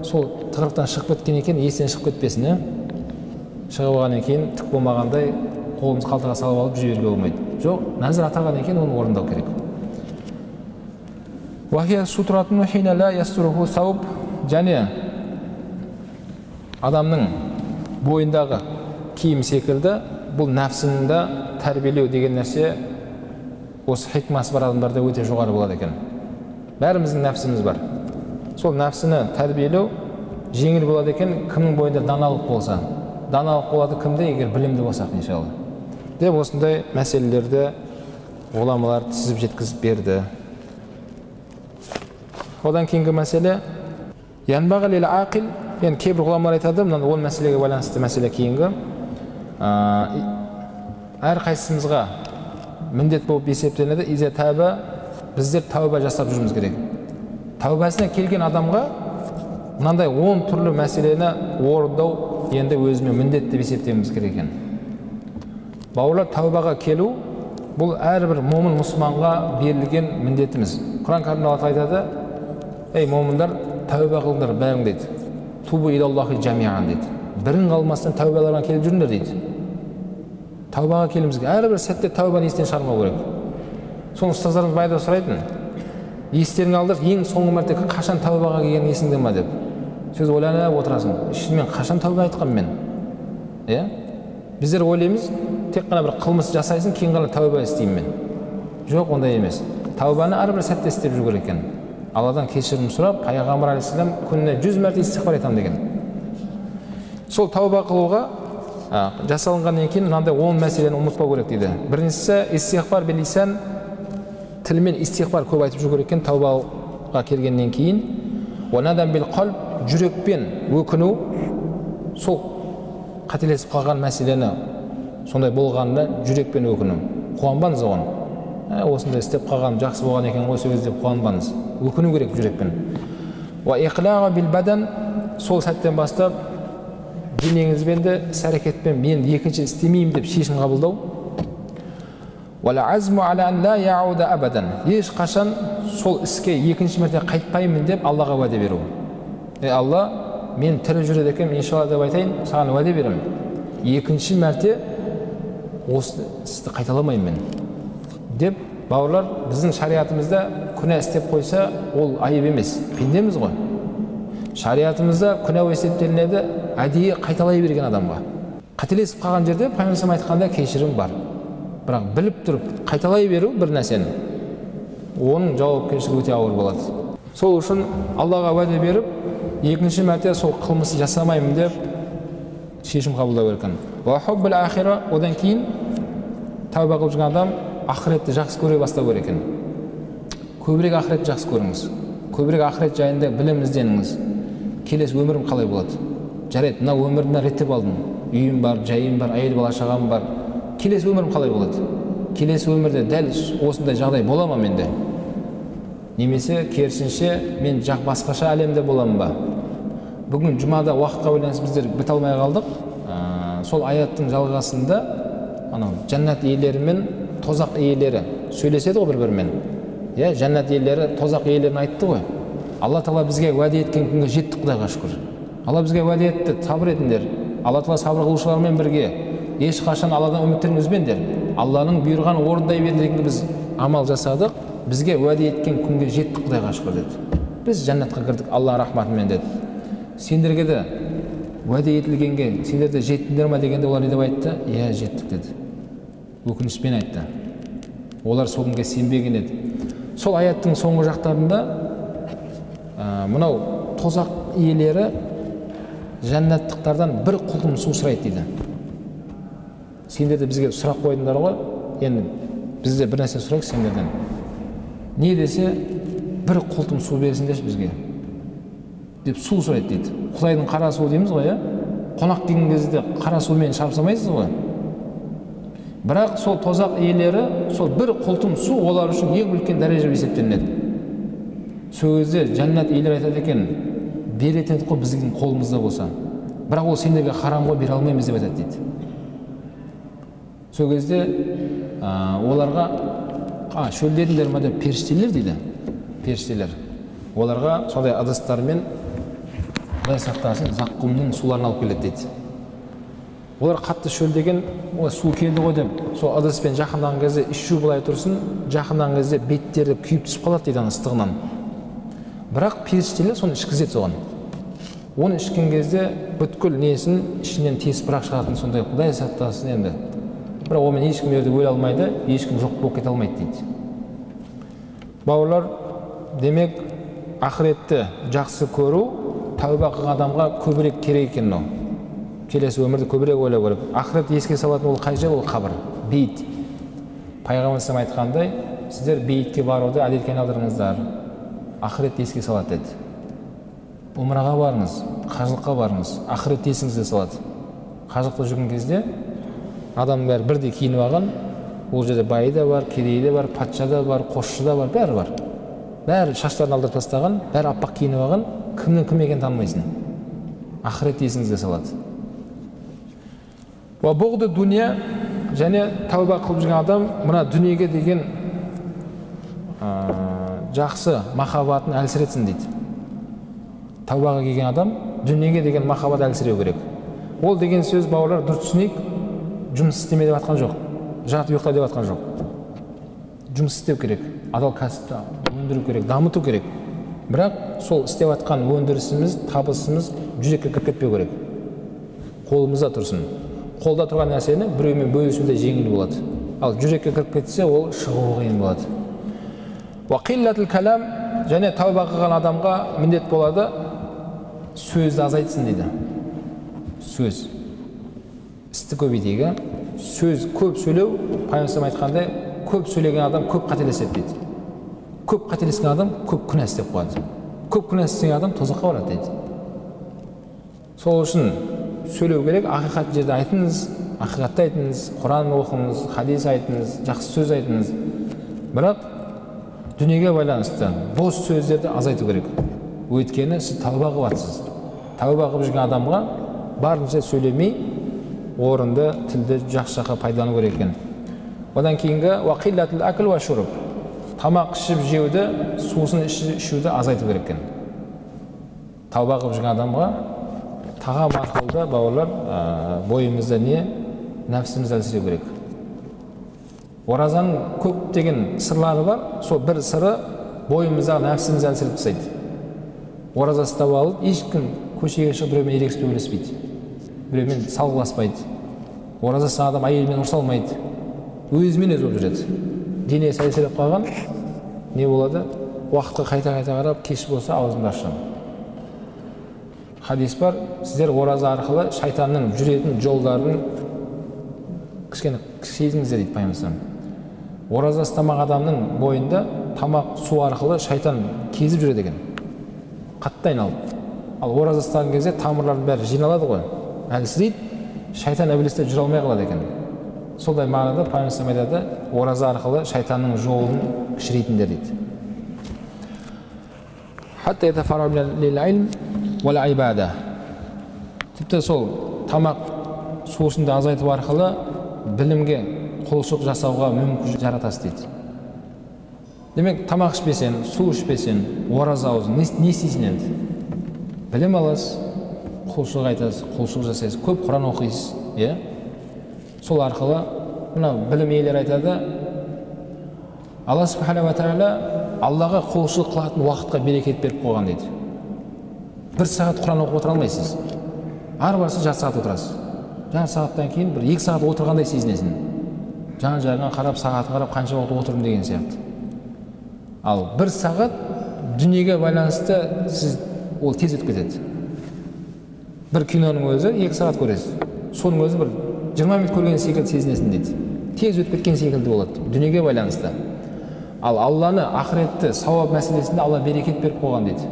S1: сол тығырықтан шығып кеткен екен, есінен шығып кетпесін, шығып алғаннан кейін түк болмағандай қолымыз қалтаға салып алып жіберуге болмайды. Жоқ, нәзір атағаннан кейін оны орындау керек. Вахия сутратун хина ла ястуруху сауп, және адамның бойындағы киім секілді бұл нәпсінді тәрбиелеу деген нәрсе осы хикмасы бар адамдарда өте жоғары болады екен. Бәріміздің нәпсіміз бар. Сол нәпсіні тәрбиелеу жеңіл болады екен, кімнің бойында даналық болса. Даналық болады кімде, егер білімді болсақ иншалла. Деп осындай мәселелерді ғұламалар тізіп жеткізіп берді. Одан кейінгі мәселе янбағи лил ақил, енді кейбір ғұламалар айтады, мына ол мәселеге байланысты мәселе кейінгі. Әр қайсымызға міндет болып есептеледі, изе тәуба, біздер тәуба жасап жүрміз керек. Тәубасына келген адамға мынандай 10 түрлі мәселені орындау енді өзіме міндет деп есептеуіміз керек екен. Бауырлар, тәубаға келу бұл әрбір момын мұсылманға берілген міндетіміз. Құран кәрімде Алла айтады: "Ей момындар, тәуба қылыңдар бәрің" дейді. "Тубу илаллахи жамиан" дейді. Бірін қалмастан тәубаларға келіп жүріңдер дейді. Тәубаға келімізге әрбір сәтте тәубаны естен шығармау керек. Соны ұстаздарымыз байда сұрайтын: "Естерің алдыр, ең соңғы мәрте қашан тәубаға келген есіңде ме?" деп. Сөз ойланып отырасың. Шынымен қашан тәуба айтқам мен? Иә? Біздер ойлаймыз, тек қана бір қылмыс жасайсың, кейін ғана тәуба істеймін мен. Жоқ, ондай емес. Тәубаны әрбір сәтте істеп жүру керек екен. Алладан кешірім сұрап, пайғамбар алейхиссалам күніне 100 мәрте истиғфар айтамын деген. Сол тәуба қылуға жасалынғаннан кейін мынандай 10 мәселені ұмытпау керек дейді. Біріншісі истиғфар бил лисан, тілмен истиғфар көп айтып жүру керек екен тәубаға келгеннен кейін. Ва надам бил қалб, жүрекпен өкіну, сол қателесіп қалған мәселені сондай болғанына жүрекпен өкіну. Қуанбаңыз оған. Осындай істеп қалған жақсы болған екен ғой сөз деп қуанбаңыз. Өкіну керек жүрекпен. Ва иқлага бил бадан, сол сәттен бастап денеңізбен де іс-әрекетпен мен екінші істемеймін деп шешім қабылдау. Вала азму аля ан ла яуда абадан, ешқашан сол іске екінші мәрте қайтпаймын деп Аллаға уәде беру. Алла, мен тірі жүреді екенмін, иншалла деп айтайын, саған уәде беремін. Екінші мәрте осы істі қайталамаймын мен деп Бауырлар, біздің шариатымызда күнә істеп қойса, ол айып емес, пендеміз ғой. Шариатымызда күнә есептелінеді әдейі қайталай берген адамға. Қателесіп қалған жерде пайғамбар айтқанда кешірім бар. Бірақ біліп тұрып қайталай беру бір нәрсені, оның жауапкершілігі өте ауыр болады. Сол үшін Аллаға уәде беріп, екінші мәрте сол қылмысты жасамаймын деп шешім қабылдау керек. Ва хуббул ахира, одан кейін тәуба қылып жүрген адам ақыретті жақсы көре бастау керек екен. Көбірек ақыретті жақсы көріңіз. Көбірек ақырет жайында білім ізденіңіз. Келесі өмірім қалай болады? Жарайды, мына өмірді реттеп алдым. Үйім бар, жайым бар, әйел бала шағам бар. Келесі өмірім қалай болады? Келесі өмірде дәл осындай жағдай бола ма менде? Немесе керісінше мен басқаша әлемде боламын ба? Бүгін жұмада уақытқа байланысты біздер біте алмай қалдық. Сол аяттың жалғасында жәннат иелері мен тозақ иелері сөйлеседі ғой бір-бірімен. Жәннат иелері тозақ иелерін айтты ғой. Алла Тағала бізге уәде еткен күнге жеттік, Құдайға шүкір. Алла бізге уәде етті, сабыр етіңдер. Алла Тағала сабыр қылушылармен бірге. Ешқашан Алладан үміттерін үзбеңдер. Алланың бұйырған орындай берді біз амал жасадық. Бізге уәде еткен күнге жеттік, Құдайға шүкір деді. Біз жәннатқа кірдік Алла рахматымен деді. Сендерге де уәде етілгенге сендер де жеттіңдер ме дегенде олар не деп айтты? Иә, жеттік деді. Өкінішпен айтты. Олар сол күнге сенбеген еді. Сол аяттың соңғы жақтарында мынау тозақ иелері жәннаттықтардан бір құлтым су сұрайды дейді. Сендер де бізге сұрақ қойдыңдар ғой, енді біз де бір нәрсе сұрайық сендерден. Не десе, бір құлтым су берсіңдерші бізге деп су сұрайды дейді. Құдайдың қара суы дейміз ғой, қонақ келген кезде қара сумен шапсамайсыз ғой. Бірақ сол тозақ иелері сол бір құлтым су олар үшін ең үлкен дәреже есептелінеді. Сол кезде жәннат иелері айтады екен, беретін қой біздің қолымызда болса. Бірақ ол сендерге харам ғой, бере алмаймыз деп айтады дейді. Сол кезде оларға шөлдеріңдер ме деп періштелер дейді. Періштелер. Оларға сондай ыдыстармен Құдай сақтасын, заққумның суларын алып келеді дейді. Олар қатты шөлдеген, су келді ғой деп, сол ыдыспен жақындаған кезде ішу былай тұрсын, жақындаған кезде беттері күйіп түсіп қалады дейді ыстығынан. Бірақ періштелер соны ішкізеді соған. Оны ішкен кезде бүткіл несін ішінен тесіп бірақ шығатын, сондай Құдай сақтасын енді. Бірақ онымен ешкім жерде өле алмайды, ешкім жоқ болып кете алмайды дейді. Бауырлар, демек ақыретті жақсы көру тәуба қылған адамға көбірек керек екен. Келесі өмірді көбірек ойлау керек. Ақырет еске салатын ол қай жер? Ол қабір, бейіт. Пайғамбарымыз айтқандай, сіздер бейітке баруды әдетке айналдырыңыздар. Ақырет еске салады деді. Умраға барыңыз, қажылыққа барыңыз, ақырет есіңізге салады. Қажылықта жүрген кезде адамның бәрі бірдей киініп алған, ол жерде байы да бар, кедейі де бар, патша да бар, қосшы да бар, бәрі бар. Бәрі шаштарын алдырып тастаған, бәрі аппақ киініп алған, кімнің кім екенін танымайсың. Ақырет есіңізге салады. Ва бұғды дүния, және тәуба қылып жүрген адам мына дүниеге деген жақсы махаббатын әлсіретсін дейді. Тәубаға келген адам дүниеге деген махаббат әлсіреу керек. Ол деген сөз, бауырлар, дұрыс түсінейік, жұмыс істеме деп жатқан жоқ, жатып ұйықта деп жатқан жоқ. Жұмыс істеу керек, адал кәсіпті өндіру керек, дамыту керек. Бірақ сол істеп жатқан өндірісіміз, табысымыз жүрекке кіріп кетпеу керек. Қолымызда тұрсын. Қолда тұрған нәрсені біреумен бөлісуде жеңіл болады. Ал жүрекке кіріп кетсе, ол шығуы қиын болады. Ва қиллатул калам, және тәуба қылған адамға міндет болады сөзді азайтсын дейді. Сөз. Істі көбейтейік. Сөз көп сөйлеу, пайғамбар айтқандай, көп сөйлеген адам көп қателеседі дейді. Көп қателескен адам көп күнә істеп қояды. Көп күнә істеген адам тозаққа барады дейді. Сол үшін сөйлеу керек, ақиқат жерде айтыңыз, ақиқатты айтыңыз, Құран оқыңыз, хадис айтыңыз, жақсы сөз айтыңыз. Бірақ дүниеге байланысты бос сөздерді азайту керек. Өйткені сіз тәуба қылып жатсыз. Тәуба қылып жүрген адамға барынша сөйлемей, орынды, тілді жақсы жаққа пайдалану керек екен. Одан кейінгі уақиллатул акл ва шуруб. Тамақ ішіп жеуді, сусын ішуді азайту керек екен. Тәуба қылып жүрген адамға тағам арқылы да, бауырлар, бойымызда не? Нәпсіміз әлсіреу керек. Оразаның көптеген сырлары бар. Сол бір сыры бойымыздағы нәпсімізді әлсіретіп тастайды. Ораза ұстап алып, ешкім көшеге шығып біреумен ерегіспей сөйлеспейді, біреумен салғыласпайды. Ораза ұстаған адам әйелмен ұрыса алмайды, өзімен өзі болып жүреді. Денесі әлсіреп қалған, не болады? Уақытқа қайта-қайта қарап, кеш болса аузымды ашамын. Хадис бар, сіздер ораза арқылы шайтанның жүретін жолдарын кішкене сезіңіздер дейді пайғамбар. Ораза ұстамақ адамның бойында тамақ, су арқылы шайтан кезіп жүреді екен, қатты айналып. Ал ораза ұстаған кезде тамырлардың бәрі жиналады ғой, әлсірейді, шайтан әбілестеп жүре алмай қалады екен. Солдай мағынада пайғамбар айтады, ораза арқылы шайтанның жолын кішірейтіндер дейді. Хатта ятафаррағу лил илм вал ибада. Тіпті сол тамақ сусынды азайту арқылы білімге құлшылық жасауға мүмкіндік жаратасыз дейді. Демек, тамақ ішпесең, су ішпесең, ораза аузың, не істейсің енді? Білім аласыз, құлшылық айтасыз, құлшылық жасайсыз, көп Құран оқисыз, сол арқылы мына білім иелері айтады, Алла субхана ва тағала Аллаға құлшылық қылатын уақытқа берекет беріп қойған дейді. Бір сағат Құран оқып отыра алмайсыз. Ар барса жарты сағат отырасыз. Жарты сағаттан кейін бір 2 сағат отырғандай сезінесің. Жан-жағыңа қарап, сағатқа қарап, қанша уақыт отырдым деген сияқты. Ал бір сағат дүниеге байланысты сіз ол тез өтіп кетеді. Бір киноның өзі 2 сағат көресіз. Соның өзі бір 20 минут көрген секілді сезінесің дейді. Тез өтіп кеткен секілді болады, дүниеге байланысты. Ал Алланы ақыретті сауап мәселесінде Алла берекет беріп қойған дейді.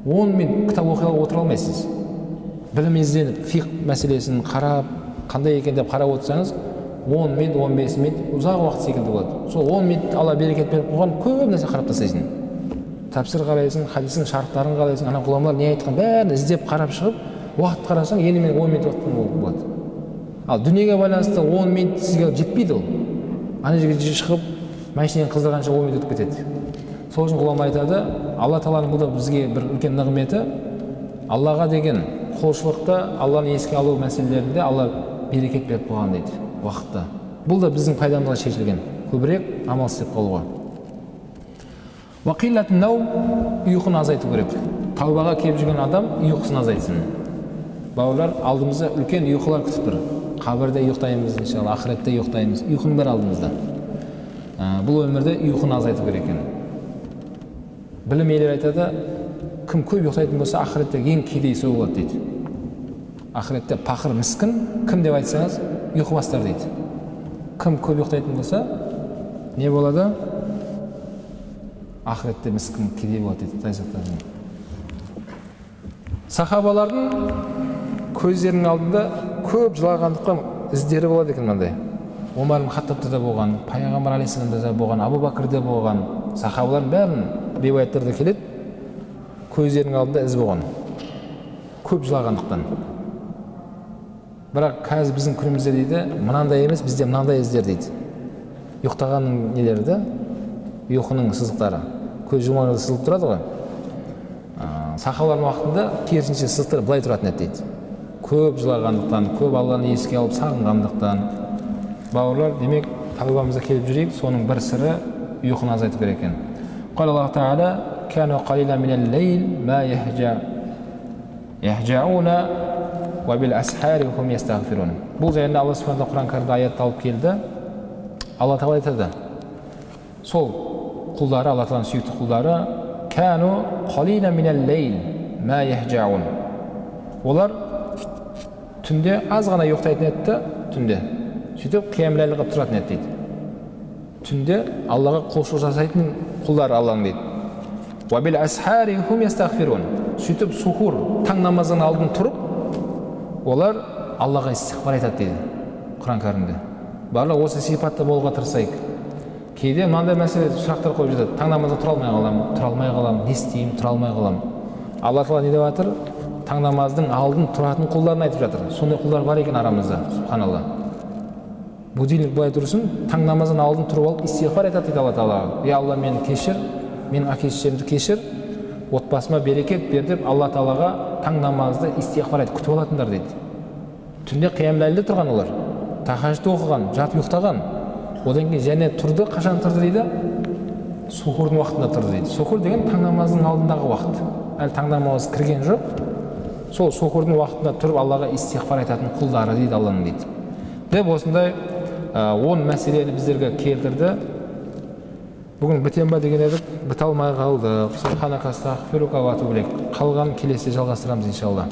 S1: 10 минут кітап оқи отыра алмайсыз. Білім ізденіп, фиқ мәселесін қарап, қандай екен деп қарап отырсаңыз, 10 минут, 15 минут ұзақ уақыт секілді болады. Сол 10 минут Алла берекет беріп қойған, көп нәрсе қарап тастайсың. Тәпсір қарайсың, хадистің шарттарын қарайсың, ана ғұламалар не айтқан бәрін іздеп қарап шығып, уақыт қарасаң, енді мен 10 минут уақыт болады. Ал дүниеге байланысты 10 минут сізге жетпейді ол. Ана жерге шығып, машинаны қыздырғанша 10 минут өтіп кетеді. Сол үшін ғұлама айтады, Алла Тағаланың бұл да бізге бір үлкен нығметі, Аллаға деген құлшылықта, Алланы еске алу мәселелерінде Алла берекет беріп қойған дейді уақытта. Бұл да біздің пайдамызға шешілген. Көбірек амал істеп қалуға. Уақиллат нау, ұйқыны азайту керек. Таубаға келіп жүрген адам ұйқысын азайтсын. Бауырлар, алдымызда үлкен ұйқылар күтіп тұр. Қабірде ұйықтаймыз, иншалла, ақыретте ұйықтаймыз. Ұйқының бәрі алдымызда. Бұл өмірде ұйқыны азайту керек екен. Білім иелері айтады, кім көп ұйықтайтын болса, ақыретте ең кедей сол болады дейді. Ақыретте пақыр міскін, кім деп айтсаңыз, ұйқыбастар дейді. Кім көп ұйықтайтын болса, не болады? Ақыретте міскін, кедей болады дейді. Сахабалардың көздерінің алдында көп жылағандықтан іздері болады екен мынандай. Омар ибн Хаттабта да болған, пайғамбар алейхиссаламда да болған, Абу Бәкірде болған, сахабалардың бәрін риуаяттарда келеді, көздерінің алдында із болған. Көп жылағандықтан. Бірақ қазір біздің күнімізде дейді, мынандай емес, бізде мынандай іздер дейді. Ұйықтағанның нелері де, ұйқының сызықтары. Көз жұмағанда сызылып тұрады ғой. Сахабалардың уақытында керісінше сызықтар былай тұратын еді дейді. Көп жылағандықтан, көп Алланы еске алып сағынғандықтан. Бауырлар, демек, тәубамызға келіп жүрейік, соның бір сыры ұйқыны азайту керек екен. Қал Аллах Тағала, «Кәну қалила минал лейл ма яхжауна ва бил асхари хум ястағфирун». Бұл жайында Алла Субхану Құран кәрімде аятты алып келді. Алла Тағала айтады, сол құлдары, Алла Тағаланың сүйікті құлдары, «Кәну қалила минал лейл ма яхжаун». Олар түнде аз ғана ұйықтайтын етті, түнде. Сөйтіп қиямлайлы қылып тұратын еді дейді. Түнде Аллаға құлшылық жасайтын құлдар Алланың дейді. Уабил асхари хум ястағфирун. Сөйтіп сухур, таң намазының алдын тұрып, олар Аллаға истиғфар айтады дейді Құран кәрімде. Барлық осы сипатта болуға тырысайық. Кейде мынандай мәселе сұрақтар қойып жатады. Таң намазда тұра алмай қалам, не істеймін, тұра алмай қалам. Алла Тағала не деп жатыр? Таң намаздың алдын тұратын құлдарын айтып жатыр. Сондай құлдар бар екен арамызда, субханалла. Будильник былай тұрсын, таң намаздан алдын тұрып алып истиғфар айтады дейді Алла Тағалаға. Ей Алла, мені кешір, менің әке-шешемді кешір, отбасыма берекет бер деп Алла Тағалаға таң намазды истиғфар айтып күтіп алатындар дейді. Түнде қиям ләйлде тұрған олар, тахаджуд оқыған, жатып ұйықтаған. Одан кейін және тұрды, қашан тұрды дейді? Сухурдың уақытында тұрды дейді. Сухур деген таң намазының алдындағы уақыт. Әлі таң намазы кірген жоқ. Сол сухурдың уақытында тұрып Аллаға истиғфар айтатын құлдары дейді Алланың дейді. Деп осындай 10 мәселені біздерге келтірді. Бүгін бітем ба деген едік, біте алмай қалдық. Қалған келесі жалғастырамыз иншалла.